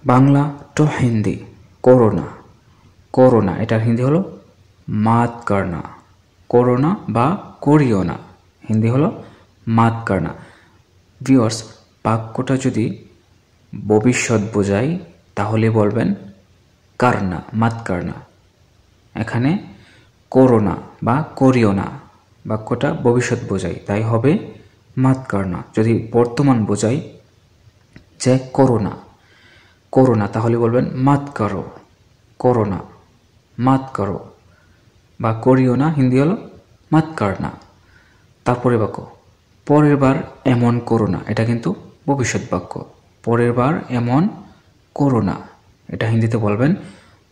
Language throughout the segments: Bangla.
Bangla to Hindi corona corona এটার হিন্দি হলো मात करना कोरोना বা করিও না হিন্দি হলো मात करना। ভিউয়ার্স বাক্যটা যদি ভবিষ্যৎ বোঝায় তাহলে বলবেন करना मात करना। এখানে कोरोना বা করিও না বাক্যটা ভবিষ্যৎ বোঝায় তাই হবে मात करना। যদি বর্তমান বোঝায় যে कोरोना कोरोना তাহলে বলবেন मत करो कोरोना मत करो বা করিও না হিন্দি হলো मत करना। তারপরে বাক্য পরের বার এমন করো না এটা কিন্তু ভবিষ্যৎ বাক্য। পরের বার এমন করো না এটা হিন্দিতে বলবেন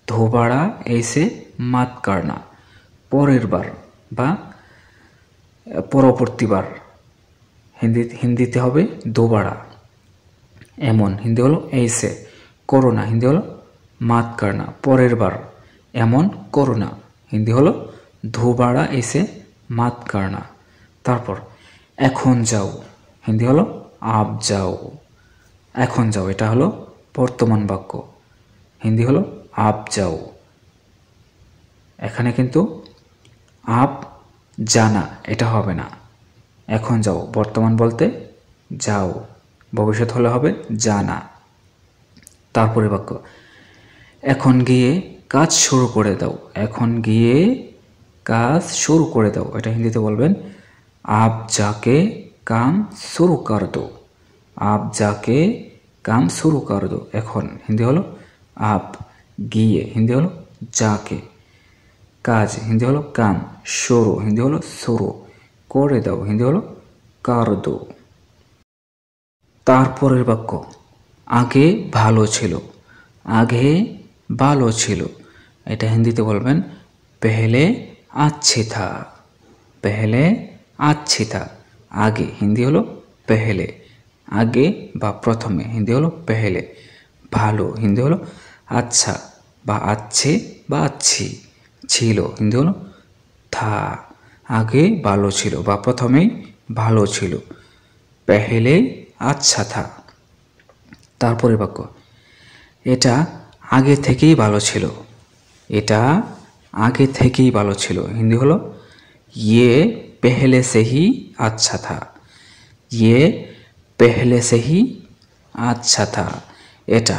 दोबारा ऐसे मत करना। পরের বার বা পরবর্তীবার হিন্দিতে হবে दोबारा। এমন হিন্দি হলো ऐसे করোনা হিন্দি হলো मात करना। পরের বার এমন করোনা হিন্দি হলো दोबारा ऐसे मत करना। তারপর এখন যাও হিন্দি হলো आप जाओ। এখন যাও এটা হলো বর্তমান বাক্য হিন্দি হলো आप जाओ। এখানে কিন্তু आप जाना এটা হবে না। এখন যাও বর্তমান বলতে যাও ভবিষ্যৎ হলে হবে জানা। তারপরে বাক্য এখন গিয়ে কাজ শুরু করে দাও। এখন গিয়ে কাজ শুরু করে দাও এটা হিন্দিতে বলবেন आप जाके काम शुरू कर दो। आप जाके काम शुरू कर दो। এখন হিন্দি হলো आप গিয়ে হিন্দি হলো जाके কাজ হিন্দি হলো काम শুরু হিন্দি হলো শুরু করে দাও হিন্দি হলো कर दो। তারপরের বাক্য আগে ভালো ছিল। আগে ভালো ছিল এটা হিন্দিতে বলবেন पहले अच्छी था। पहले अच्छी था आगे हिंदी हलो पहले आगे बा प्रथमे हिंदी हलो पहले भालो हिंदी हलो अच्छा बा अच्छे बा अच्छी छिलो हिंदी हलो था। आगे भालो छिलो बा प्रथमे भालो छिलो पहले अच्छा था। तारपरे बाक्य এটা আগে থেকেই ভালো ছিল। এটা आगे থেকেই ভালো ছিল हिंदी হলো ये पहले से ही अच्छा था। ये पहले से ही अच्छा था এটা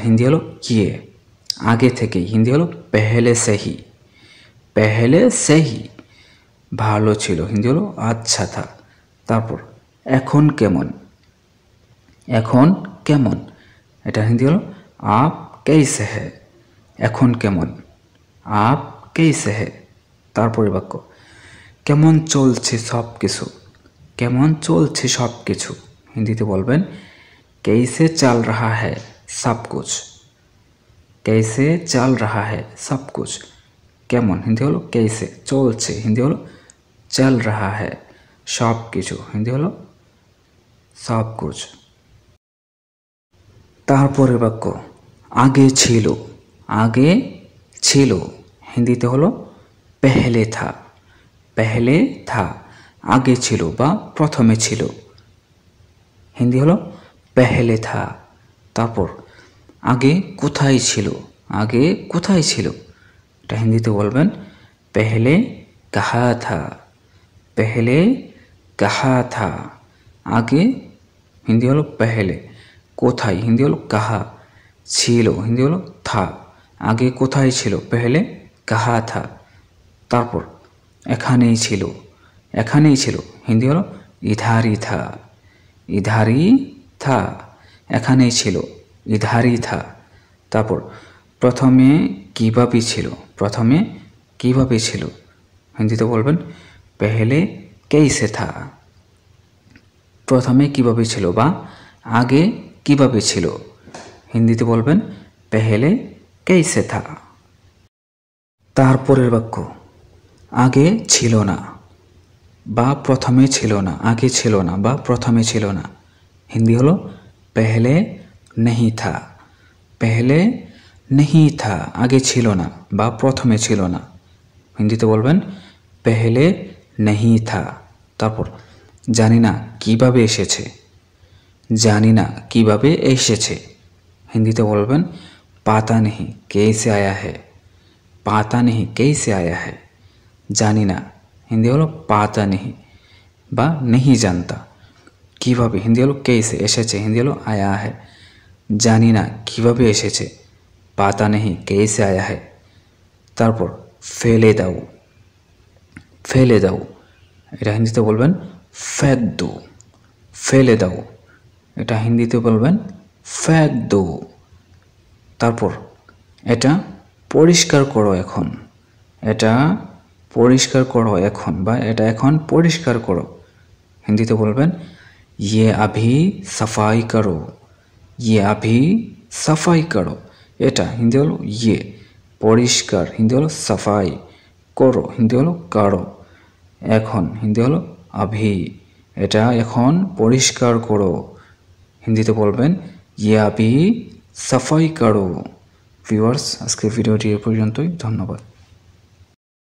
हिंदी হলো ये आगे থেকেই हिंदी হলো पहले से ही। पहले से ही ভালো ছিল हिंदी হলো अच्छा था। তারপর এখন কেমন। এখন কেমন এটা হিন্দি হলো आप कैसे है। এখন কেমন आप कैसे है। তারপরে বাক্য কেমন চলছে সব কিছু। কেমন চলছে সব কিছু হিন্দিতে বলবেন कैसे चल रहा है सब कुछ। कैसे चल रहा है सब कुछ কেমন হিন্দি হলো कैसे চলছে হিন্দি হলো चल रहा है সব কিছু হিন্দি হলো सब कुछ। তারপরে বাক্য আগে ছিল। আগে ছিল হিন্দিতে হলো पहले था। पहले था आगे ছিল বা প্রথমে ছিল হিন্দি হলো पहले था। তারপর আগে কোথায় ছিল। আগে কোথায় ছিল এটা হিন্দিতে বলবেন पहले कहाँ था। पहले कहाँ था आगे हिंदी हलो पहले कोथाय हिंदी हलो कहा छिलो हिंदी हलो था आगे कोथाय छिलो पहले कहा था। तारपर एखानेई छिलो एखानेई छिलो हिंदी हलो इधर ही था। इधर ही था एखानेई छिलो इधर ही था। तारपर प्रथमे किभाबे छिलो। प्रथमे किभाबे छिलो हिंदीते बोलबेन पहले कैसे था। प्रथमे किभाबे छिलो बा आगे किभाबे छिलो हिंदीते बोलबेन पहले कैसे था। तारपरेर वाक्य आगे छिलो ना बा प्रथमे छिलो ना आगे छिलो ना बा प्रथमे छिलो ना हिंदी हलो पहले नहीं था। पहले नहीं था आगे छिलो ना बा प्रथमे छिलो ना हिंदीते बोलबेन पहले नहीं था। तारपर जानी ना किभाबे एसेछे। जानी ना किभाबे एसेछे হিন্দিতে বলবেন পাতা নেহি কেসে আয়া হে, পাতা নেহি কেসে আয়া হে, জানি না হিন্দি হলো পাতা নেহি বা নেহি জানতা। কিভাবে হিন্দি হলো কেসে এসেছে, হিন্দি হলো আয়া হে, জানি না কিভাবে এসেছে, পাতা নেহি কেসে আয়া হে। তারপর ফেলে দাও, ফেলে দাও, এটা হিন্দিতে বলবেন ফেক দো, ফেলে দাও, এটা হিন্দিতে বলবেন ফেক দো। তারপর এটা পরিষ্কার করো এখন, এটা পরিষ্কার করো এখন বা এটা এখন পরিষ্কার করো, হিন্দিতে বলবেন ইয়ে আভি সাফাই করো, ইয়ে আভি সাফাই করো। এটা হিন্দি হলো ইয়ে পরিষ্কার, হিন্দি হলো সাফাই, করো হিন্দি হলো কারো, এখন হিন্দি হলো আভি, এটা এখন পরিষ্কার করো, হিন্দিতে বলবেন ইয়ে আভি সাফাই করো। ভিউয়ার্স, আজকের ভিডিওটি এ পর্যন্তই, ধন্যবাদ।